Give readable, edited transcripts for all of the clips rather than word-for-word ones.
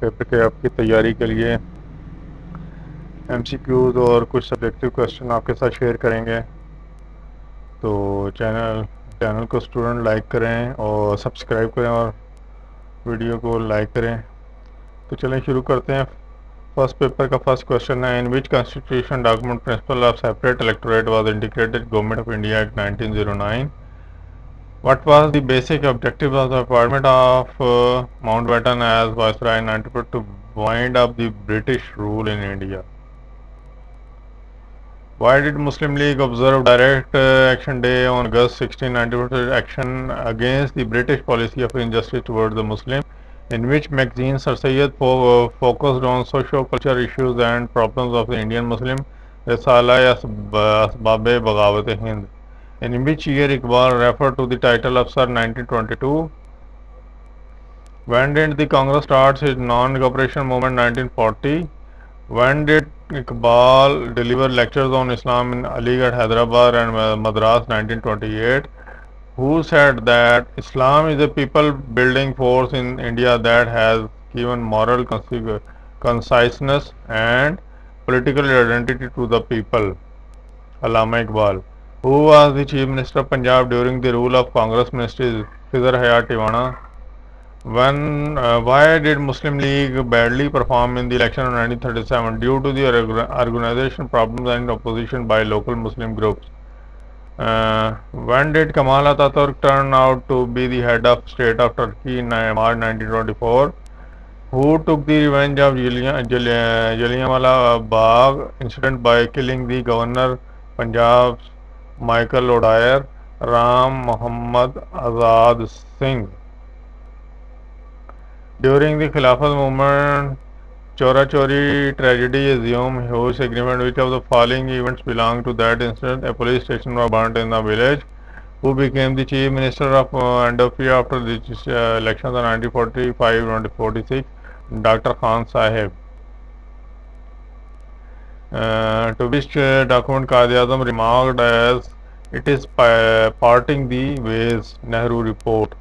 Paper के आपकी तैयारी के लिए एमसीक्यूज़ और कुछ सब्जेक्टिव क्वेश्चन आपके साथ शेयर करेंगे। तो चैनल को स्टूडेंट लाइक करें और सब्सक्राइब करें और वीडियो को लाइक करें। तो चलें शुरू करते हैं। फर्स्ट पेपर का फर्स्ट क्वेश्चन है, in which constitution document principle of separate electorate was integrated government of India act 1909। What was the basic objective of the appointment of Mountbatten as Viceroy in 1940 to wind up the British rule in India? Why did Muslim League observe Direct Action Day on August 16, 1940, action against the British policy of injustice towards the Muslim, in which magazine Sir Sayyid focused on socio-cultural issues and problems of the Indian Muslim, Risala Asbab-e Bagawat-e-Hind? In which year Iqbal referred to the title of Sir 1922? When did the Congress start its non-cooperation movement 1940? When did Iqbal deliver lectures on Islam in Aligarh, Hyderabad and Madras 1928? Who said that Islam is a people building force in India that has given moral conciseness and political identity to the people? Allama Iqbal. Who was the Chief Minister of Punjab during the rule of Congress Minister Khizr Hayat Tiwana? Why did Muslim League badly perform in the election of 1937 due to the organization problems and opposition by local Muslim groups? When did Kemal Ataturk turn out to be the head of state of Turkey in March 1924? Who took the revenge of Jallianwala Bagh incident by killing the governor Punjab's Michael O'Dwyer, Ram Muhammad Azad Singh? During the Khilafat movement, Chora Chori tragedy assumed huge significance. Which of the following events belong to that incident? A police station was burnt in the village. Who became the chief minister of Andopia after the elections of 1945-1946? Dr. Khan Sahib. To which document Quaid-e-Azam remarked as it is parting the ways, Nehru report.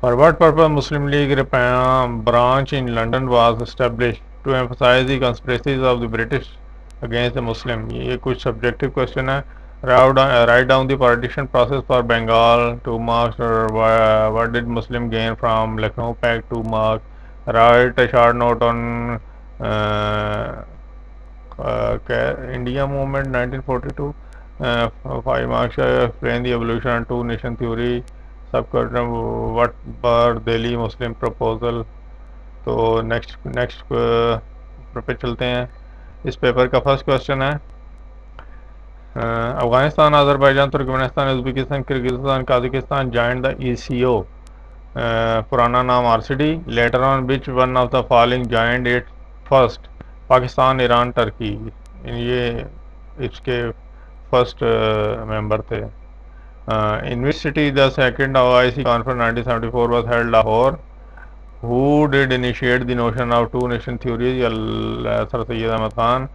For what purpose Muslim League branch in London was established? To emphasize the conspiracies of the British against the Muslim. ये कुछ subjective question है. Write down the partition process for Bengal, 2 marks. What did Muslim gain from Lucknow Pact, 2 marks. Write a short note on India movement 1942, 5 marks. Explain the evolution and two nation theory. सब कर what पर दिल्ली मुस्लिम proposal. तो next पे चलते हैं। इस paper का first question है, Afghanistan, Azerbaijan, Turkmenistan, Uzbekistan, Kyrgyzstan, Kazakhstan joined the ECO, पुराना नाम RCD। Later on which one of the following joined it first? Pakistan, Iran, Turkey. ये इसके फर्स्ट मेंबर थे। In which city the second OIC conference 1974 was held? Lahore. Who did initiate the notion of two nation theory? Sir Sayyid Ahmad Khan.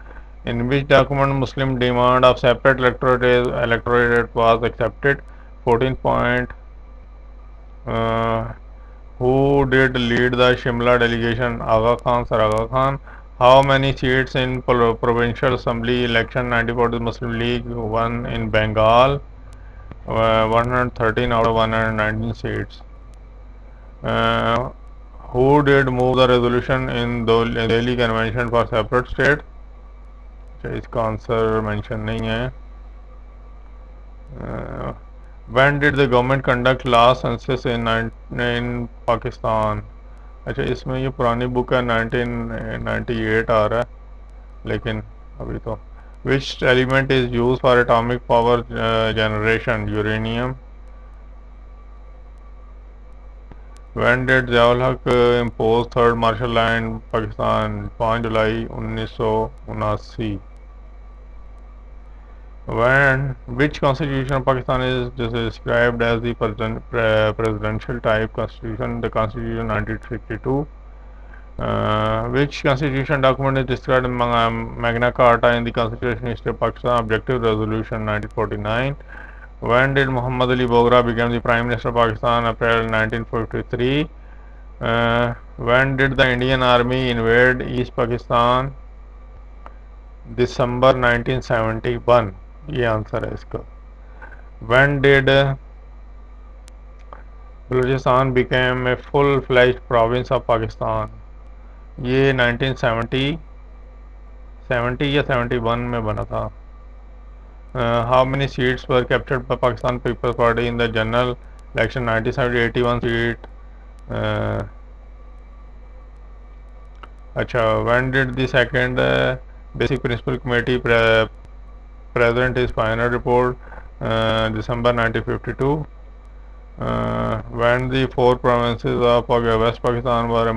In which document Muslim demand of separate electorate was accepted? 14 point. Who did lead the Shimla delegation? Aga Khan, Sir Aga Khan. How many seats in provincial assembly election 1940 Muslim League won in Bengal? 113 out of 119 seats. Who did move the resolution in Delhi Convention for separate state? इसका answer mention नहीं है। When did the government conduct last census in Pakistan? अच्छा, इसमें ये पुरानी book है, 1998 आ रहा है, लेकिन अभी तो which element is used for atomic power generation? Uranium. When did Ziaul Haq impose third martial law in Pakistan? 5 July 1979. Which constitution of Pakistan is described as the presidential type constitution? The Constitution 1962. Which constitution document is described in Magna Carta in the Constitution History of Pakistan? Objective Resolution 1949. When did Muhammad Ali Bogra become the Prime Minister of Pakistan? April 1953. When did the Indian Army invade East Pakistan? December 1971, ये answer है इसका. When did Balochistan became a full-fledged province of Pakistan? ये 1970 या 71 में बना था. How many seats were captured by Pakistan People's Party in the general election 1970? 81 seat. अच्छा, when did the second basic principle committee present his final report? December 1952. When the four provinces of West Pakistan were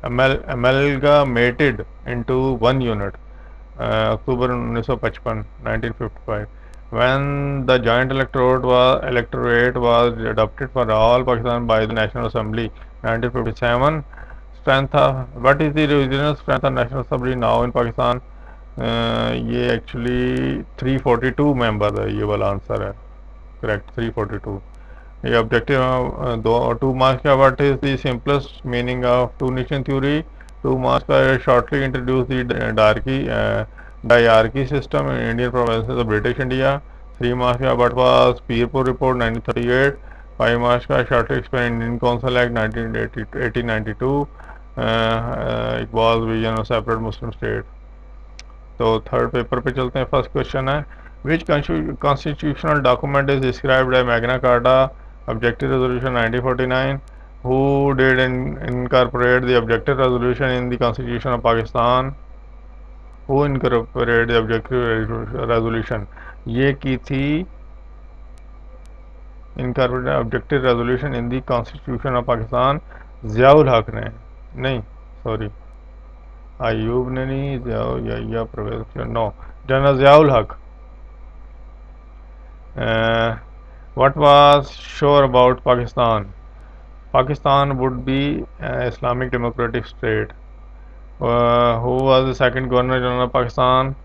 amalgamated into one unit. October 1955, 1955. When the joint electorate was adopted for all Pakistan by the National Assembly, 1957. Strength of what is the original strength of National Assembly now in Pakistan? ये actually 342 member है, ये वाला answer है correct. 342. ये objective दो 2 marks का. What is the simplest meaning of two nation theory? 2 marks का. Shortly introduce the diarchy system in Indian provinces of British India. 3 marks का. What was Pirpur report 1938. 5 marks का. Shortly explain Indian council act 1892. It was vision of separate Muslim state. तो third paper पे चलते हैं. First question है, which constitutional document is described by Magna Carta objective resolution 1949? Who did incorporate the objective resolution in the constitution of Pakistan? Who incorporate the objective resolution? ये की थी incorporate objective resolution in the constitution of Pakistan Ziaul हक ने. नहीं, sorry, Ayub ने नहीं, या Parvez, no, general Ziaul हक. what was sure about Pakistan would be Islamic democratic state. Who was the second governor general of Pakistan?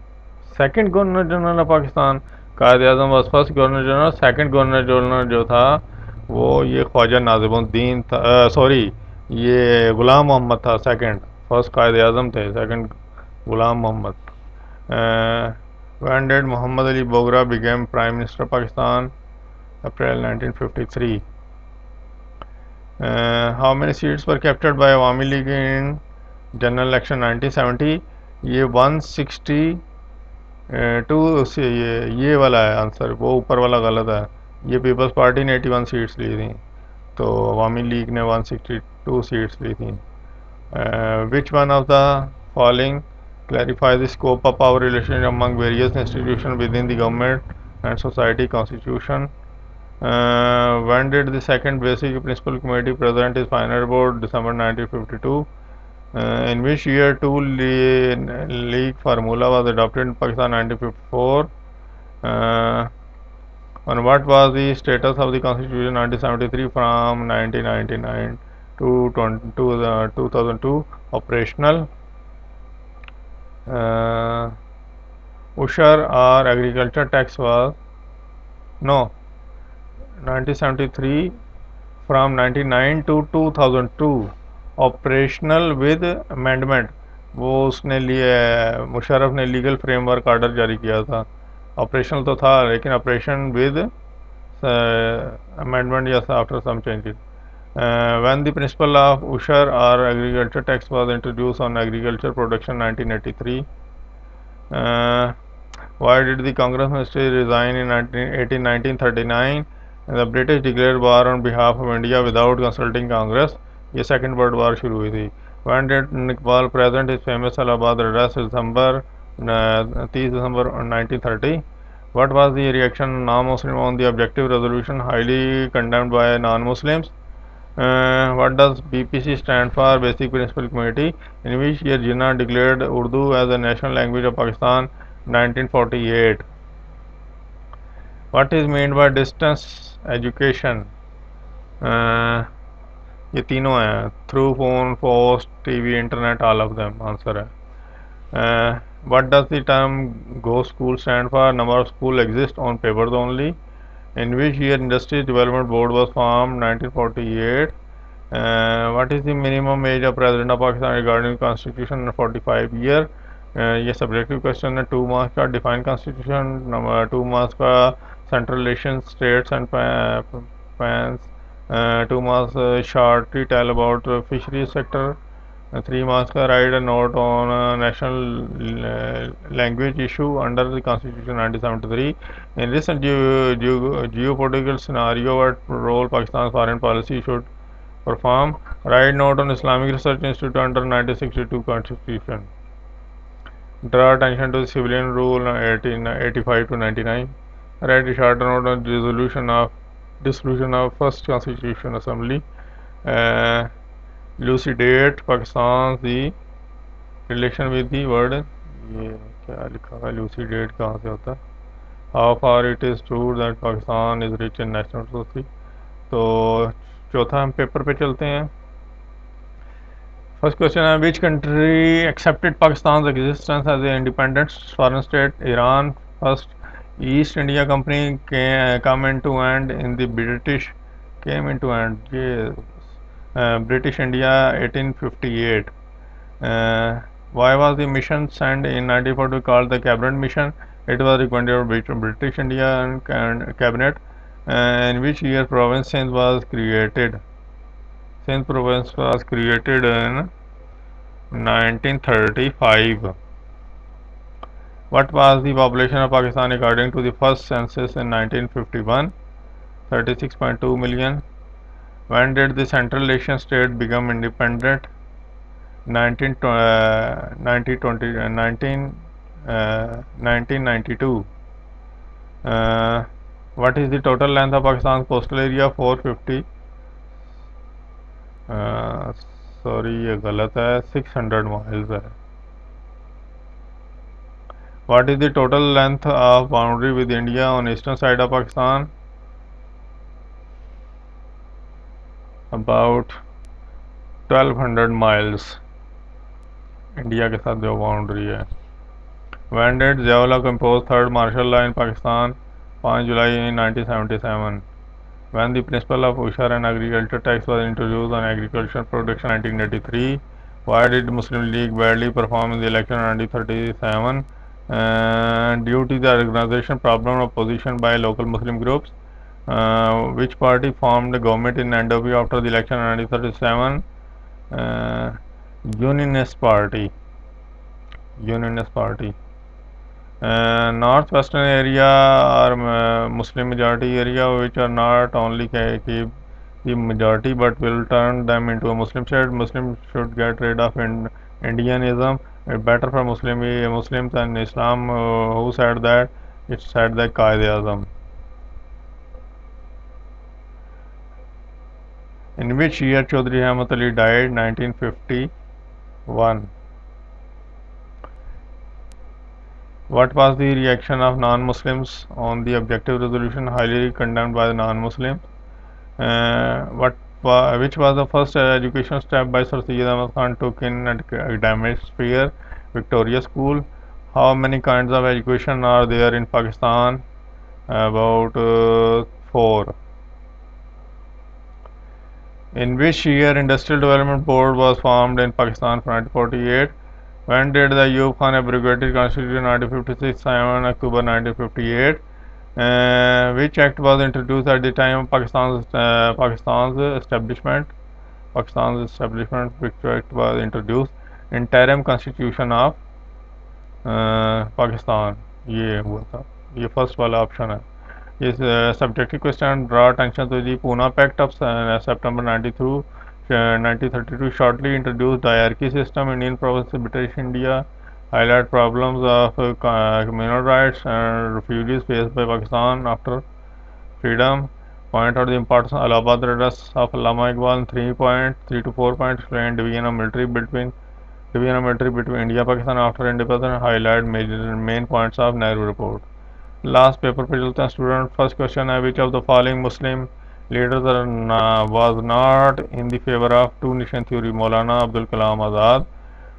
Second governor general of Pakistan, Quaid-e-Azam was first governor general. second governor general जो था वो ये ख्वाजा नाज़िमुद्दीन था. Sorry, ये गुलाम मोहम्मद था. Second. First Quaid-e-Azam थे, second Ghulam Mohammad. when did Muhammad Ali Bogra became Prime Minister of Pakistan? April 1953. How many seats were captured by Awami League in general election 1970? ये 162 से ये वाला है आंसर, वो ऊपर वाला गलत है. ये पीपल्स पार्टी ने 81 सीट्स ली थी, तो अवामी लीग ने 162 सीट्स ली थी. Which one of the following clarify the scope of power relationship among various institutions within the government and society constitution? When did the second basic principle committee present its final report? December 1952. In which year two league formula was adopted in Pakistan? 1954. And what was the status of the constitution 1973 from 1999 to 2002? Operational. Usher or agriculture tax was 1973 from 99 to 2002. Operational with amendment, वो उसने लिए मुशर्रफ ने legal framework order जारी किया था. Operational तो था लेकिन ऑपरेशन विद अमेंडमेंट या after some changes. when the principle of Usher or agriculture tax was introduced on agriculture production 1983. Why did the Congress ministry resign in 1939? The British declared war on behalf of India without consulting Congress. ये second world war शुरू हुई थी. when did Iqbal present his famous Allahabad address? 30 December 1930. what was the reaction of non-Muslim on the objective resolution? Highly condemned by non-Muslims. What does BPC stand for? Basic Principle Committee. In which year Jinnah declared Urdu as a national language of Pakistan? 1948. What is meant by distance education? ये तीनों हैं, through phone, post, TV, internet, all of them answer है. What does the term go school stand for? Number of school exist on papers only. In which year Industry Development Board was formed? 1948. What is the minimum age of President of Pakistan regarding Constitution? 45 year. ये subjective question है. 2 marks का define constitution. Number 2 marks का central relation states and pans. 2 marks shortly tell about fishery sector. 3 marks का write a note on a national language issue under the Constitution 1973. In recent geopolitical scenario, what role Pakistan's foreign policy should perform? Write note on Islamic Research Institute under 1962 Constitution. Draw attention to the civilian rule 1885 to 99. Write a short note on dissolution of first Constitution Assembly. Elucidate Pakistan's the relation with the world. ये क्या लिखा है? elucidate कहाँ से होता है? How far it is true that Pakistan is rich in national resources. तो चौथा हम पेपर पे चलते हैं. फर्स्ट क्वेश्चन है, which country accepted Pakistan's existence as an independent foreign state? Iran. First East India Company come into end in the came into end. ये British India 1858. Why was the mission sent in 1942 called the Cabinet Mission? It was recommended by British Indian Cabinet. In which year province Sindh was created? Sindh province was created in 1935. What was the population of Pakistan according to the first census in 1951? 36.2 million. When did the Central Asian state become independent? 1992. What is the total length of Pakistan's coastal area? 450. Sorry, ये गलत है. 600 miles है. What is the total length of boundary with India on eastern side of Pakistan? About 1200 miles. India के साथ जो boundary है. When did Ziaullah compose third martial law in Pakistan? 5 July 1977. When the principle of Ushar and agriculture tax was introduced on agricultural production 1983. Why did Muslim League badly perform in the election 1937? Due to the organization problem of opposition by local Muslim groups. Which party formed the government in NW after the election 1937? Unionist Party. Northwestern area are Muslim majority area, which are not only keep the majority but will turn them into a Muslim state. Muslims should get rid of Indianism. Better for Muslims and Islam. Who said that? It said that Qaid-e-Azam. In which year Chaudhry Ahmad Ali died? 1951. What was the reaction of non-Muslims on the objective resolution? Highly condemned by the non-Muslims. Which was the first education step by Sir Syed Ahmad Khan took in academic sphere? Victoria School. How many kinds of education are there in Pakistan? About 4. In which year Industrial Development Board was formed in Pakistan? 1948. When did the Ayub Khan abrogated Constitution 1956? 7 October 1958. Which act was introduced at the time of Pakistan's establishment? Which act was introduced? Interim Constitution of Pakistan. ये हुआ था. ये first वाला option है. Is subjective question. Draw attention to the Pune Pact of September 1932 shortly introduced hierarchy system in Indian provinces British India. Highlight problems of communal rights and refugees faced by Pakistan after freedom. Point out the importance of Allahabad address of Allama Iqbal in 3 points, 3 to 4 points. Explain division of military between India Pakistan after independence. Highlight main points of Nehru report. Last paper पे चलते हैं student. First question है, which of the following Muslim leaders was not in the favor of two nation theory? Maulana Abdul Kalam Azad.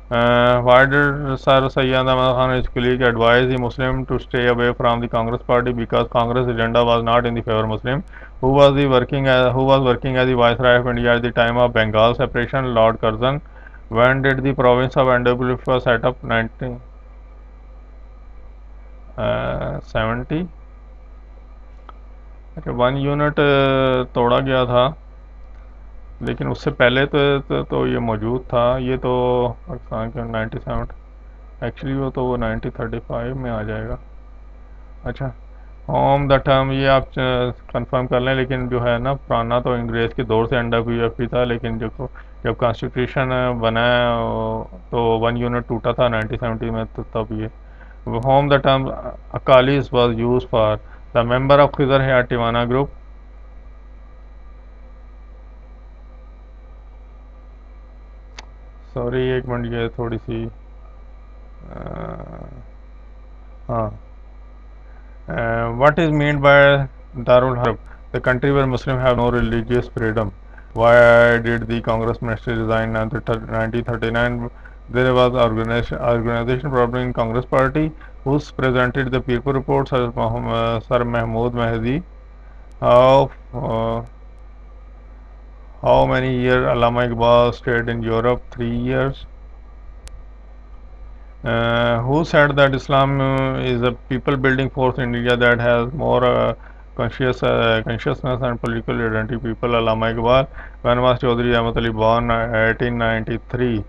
Why did Sir Sayyid Ahmad Khan his colleague advise the Muslim to stay away from the Congress party because Congress agenda was not in the favor of Muslim? Who was working as the Viceroy of India at the time of Bengal separation? Lord Curzon. When did the province of NWF was set up? 1970. अच्छा, 1 unit तोड़ा गया था, लेकिन उससे पहले तो ये मौजूद था। ये तो पाकिस्तान के 97, एक्चुअली वो 1935 में आ जाएगा। अच्छा, होम द टर्म ये आप कंफर्म कर लें, लेकिन जो है ना पुराना तो अंग्रेज़ के दौर से NWF ही था, लेकिन जो जब कॉन्स्टिट्यूशन बना तो 1 यूनिट टूटा था 1970 में, तो तब ये home the term Akalis was use for the member of Khizar है टिवाना ग्रुप। सॉरी, एक मिनट, ये थोड़ी सी हाँ। What is meant by Darul Harb? The country where Muslims have no religious freedom. Why did the Congress minister resign in 1939? There was organization problem in Congress party, who presented the people report. Sir Mahmood Mahdi. How how many years Allama Iqbal stayed in Europe? 3 years. Who said that Islam is a people-building force in India that has more consciousness and political identity? People. Allama Iqbal. When was Chaudhry Ahmad Ali born? 1893.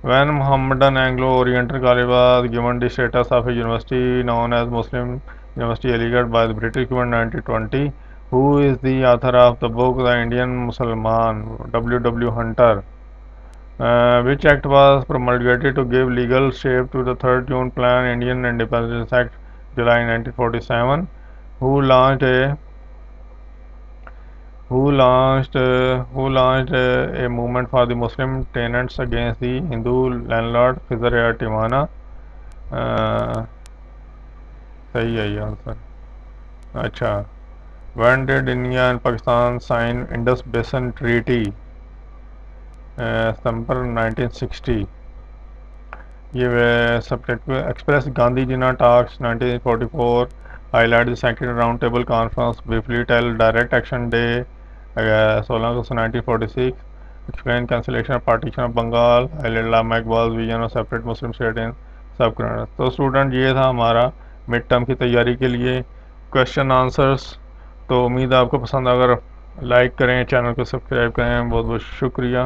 When Muhammadan Anglo-Oriental College was given the status of a university known as Muslim University Aligarh by the British government 1920, who is the author of the book The Indian Mussalman? W. Hunter. Which act was promulgated to give legal shape to the 3rd June Plan, Indian Independence Act, July 1947? Who launched a a movement for the Muslim tenants against the Hindu landlord Khizr Timana? सही है ये answer. अच्छा, when did India and Pakistan sign Indus Basin Treaty? September 1960. ये subject express Gandhi Jinnah talks 1944 highlight the second round table conference briefly tell direct action day 16 August 1946 explain cancellation of partition of Bengal highlight Allama Iqbal vision of separate Muslim state इन सब करना। तो student, ये था हमारा mid term की तैयारी के लिए क्वेश्चन आंसर्स। तो उम्मीद है आपको पसंद। अगर लाइक करें, चैनल को सब्सक्राइब करें। बहुत बहुत शुक्रिया।